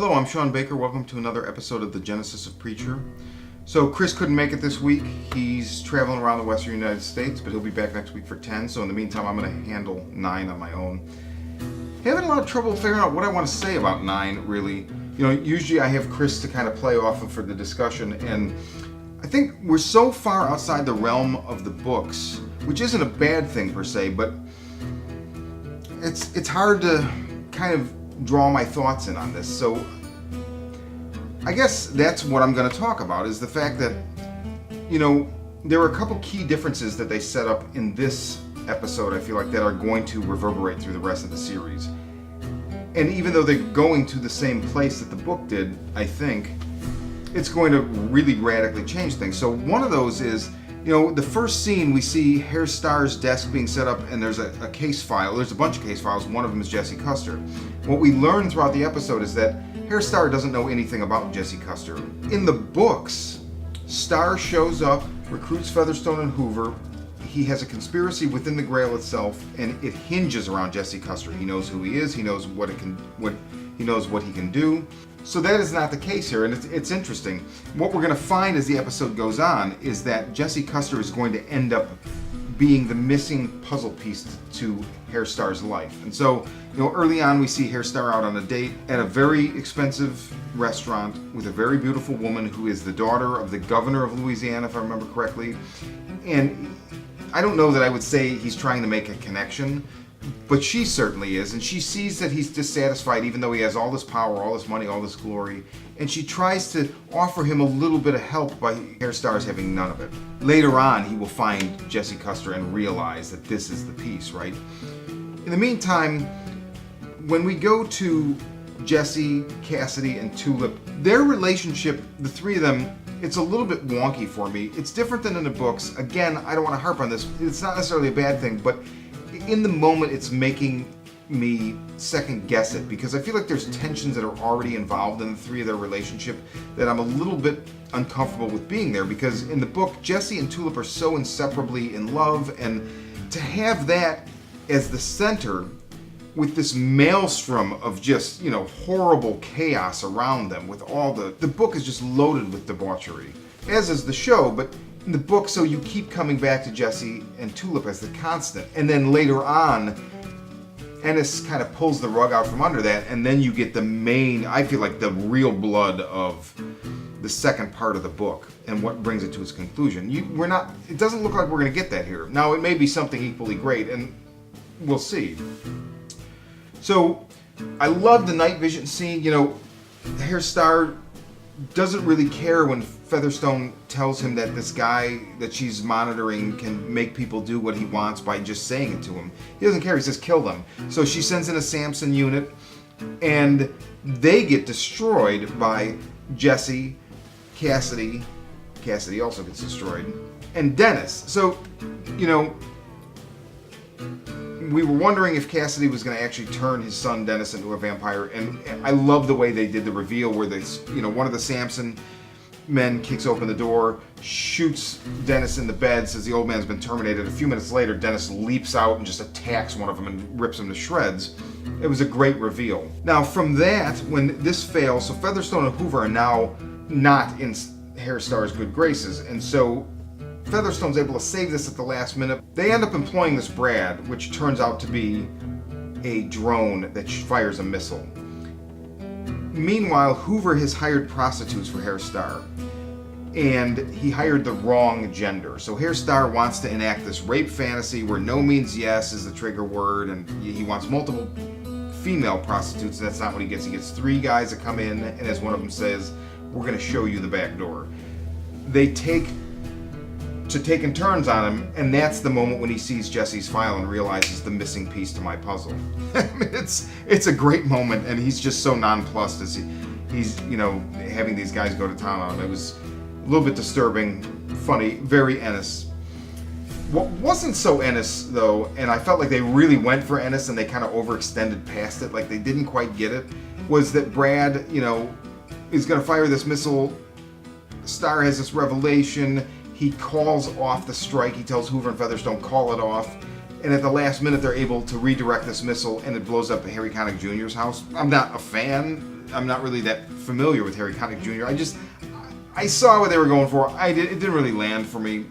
Hello, I'm Sean Baker. Welcome to another episode of the Genesis of Preacher. So Chris couldn't make it this week. He's traveling around the western United States, but he'll be back next week for 10. So in the meantime, I'm going to handle 9 on my own. Having a lot of trouble figuring out what I want to say about 9, really. You know, usually I have Chris to kind of play off of for the discussion, and I think we're so far outside the realm of the books, which isn't a bad thing per se, but it's hard to kind of draw my thoughts in on this. So I guess that's what I'm going to talk about, is the fact that, you know, there are a couple key differences that they set up in this episode, I feel like, that are going to reverberate through the rest of the series. And even though they're going to the same place that the book did, I think, it's going to really radically change things. So one of those is, you know, the first scene we see Herr Starr's desk being set up, and there's a case file. There's a bunch of case files. One of them is Jesse Custer. What we learn throughout the episode is that Herr Starr doesn't know anything about Jesse Custer. In the books, Starr shows up, recruits Featherstone and Hoover. He has a conspiracy within the Grail itself, and it hinges around Jesse Custer. He knows who he is. He knows what he can do. So that is not the case here, and it's interesting. What we're going to find as the episode goes on is that Jesse Custer is going to end up being the missing puzzle piece to Herr Starr's life. And so, you know, early on we see Herr Starr out on a date at a very expensive restaurant with a very beautiful woman who is the daughter of the governor of Louisiana, if I remember correctly. And I don't know that I would say he's trying to make a connection, but she certainly is, and she sees that he's dissatisfied even though he has all this power, all this money, all this glory, and she tries to offer him a little bit of help by Herr Starr's having none of it. Later on, he will find Jesse Custer and realize that this is the piece, right? In the meantime, when we go to Jesse, Cassidy, and Tulip, their relationship, the three of them, it's a little bit wonky for me. It's different than in the books. Again, I don't want to harp on this. It's not necessarily a bad thing, but in the moment, it's making me second guess it, because I feel like there's tensions that are already involved in the three of their relationship that I'm a little bit uncomfortable with being there, because in the book, Jesse and Tulip are so inseparably in love, and to have that as the center with this maelstrom of just, you know, horrible chaos around them, with all the book is just loaded with debauchery, as is the show, but in the book, so you keep coming back to Jesse and Tulip as the constant, and then later on Ennis kind of pulls the rug out from under that, and then you get the main, I feel like, the real blood of the second part of the book and what brings it to its conclusion. It doesn't look like we're going to get that here. Now, it may be something equally great, and we'll see. So I love the night vision scene. You know, Herr Starr doesn't really care when Featherstone tells him that this guy that she's monitoring can make people do what he wants by just saying it to him. He doesn't care. He says, kill them. So she sends in a Samson unit, and they get destroyed by Jesse, Cassidy also gets destroyed, and Dennis. So, you know, we were wondering if Cassidy was going to actually turn his son Dennis into a vampire, and I love the way they did the reveal where one of the Samson men kicks open the door, shoots Dennis in the bed, says the old man's been terminated. A few minutes later, Dennis leaps out and just attacks one of them and rips him to shreds. It was a great reveal. Now, from that, when this fails, so Featherstone and Hoover are now not in Herr Starr's good graces, and so Featherstone's able to save this at the last minute. They end up employing this Brad, which turns out to be a drone that fires a missile. Meanwhile, Hoover has hired prostitutes for Herr Starr, and he hired the wrong gender. So Herr Starr wants to enact this rape fantasy where no means yes is the trigger word, and he wants multiple female prostitutes, and that's not what he gets. He gets 3 guys that come in, and as one of them says, we're going to show you the back door. They taking turns on him, and that's the moment when he sees Jesse's file and realizes the missing piece to my puzzle. It's a great moment, and he's just so nonplussed as he's, you know, having these guys go to town on him. It was a little bit disturbing, funny, very Ennis. What wasn't so Ennis, though, and I felt like they really went for Ennis and they kind of overextended past it, like they didn't quite get it, was that Brad, you know, is going to fire this missile. Starr has this revelation. He calls off the strike. He tells Hoover and Featherstone, call it off. and at the last minute they're able to redirect this missile and it blows up Harry Connick Jr.'s house. I'm not a fan. I'm not really that familiar with Harry Connick Jr. I saw what they were going for. It didn't really land for me,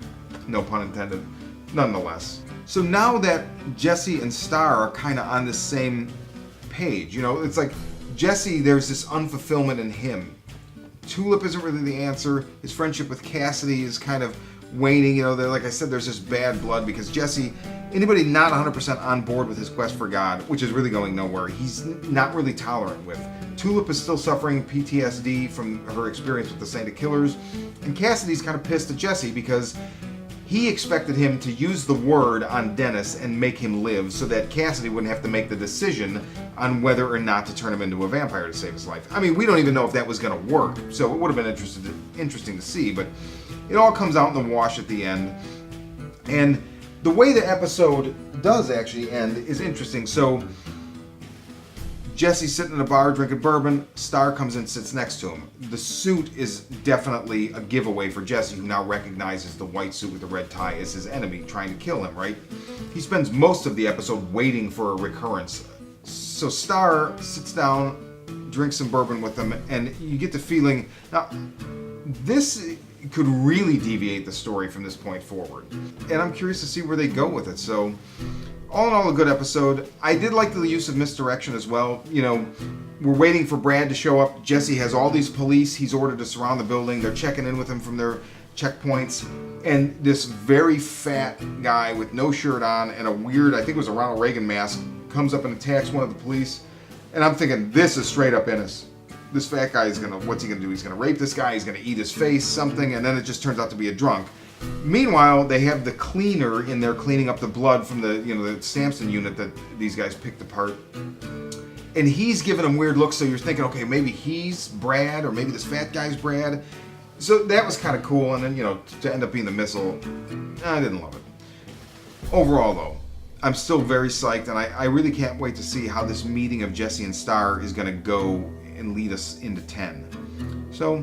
no pun intended, nonetheless. So now that Jesse and Starr are kind of on the same page, you know, it's like Jesse, there's this unfulfillment in him. Tulip isn't really the answer. His friendship with Cassidy is kind of waning. You know, like I said, there's this bad blood because Jesse, anybody not 100% on board with his quest for God, which is really going nowhere, he's not really tolerant with. Tulip is still suffering PTSD from her experience with the Saint of Killers, and Cassidy's kind of pissed at Jesse because he expected him to use the word on Dennis and make him live so that Cassidy wouldn't have to make the decision on whether or not to turn him into a vampire to save his life. I mean, we don't even know if that was going to work, so it would have been interesting to see, but it all comes out in the wash at the end. And the way the episode does actually end is interesting. So Jesse's sitting in a bar drinking bourbon. Starr comes in and sits next to him. The suit is definitely a giveaway for Jesse, who now recognizes the white suit with the red tie as his enemy, trying to kill him, right? He spends most of the episode waiting for a recurrence. So Starr sits down, drinks some bourbon with him, and you get the feeling... Now, this could really deviate the story from this point forward. And I'm curious to see where they go with it. So... all in all, a good episode. I did like the use of misdirection as well. You know, we're waiting for Brad to show up. Jesse has all these police he's ordered to surround the building. They're checking in with him from their checkpoints. And this very fat guy with no shirt on and a weird, I think it was a Ronald Reagan mask, comes up and attacks one of the police. And I'm thinking, this is straight up Ennis. This fat guy is what's he gonna do? He's gonna rape this guy, he's gonna eat his face, something, and then it just turns out to be a drunk. Meanwhile, they have the cleaner in there cleaning up the blood from the Samson unit that these guys picked apart. And he's giving them weird looks, so you're thinking, okay, maybe he's Brad, or maybe this fat guy's Brad. So that was kind of cool, and then, to end up being the missile, I didn't love it. Overall, though, I'm still very psyched, and I really can't wait to see how this meeting of Jesse and Starr is going to go and lead us into 10. So,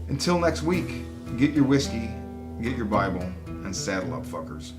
until next week, get your whiskey, get your Bible, and saddle up, fuckers.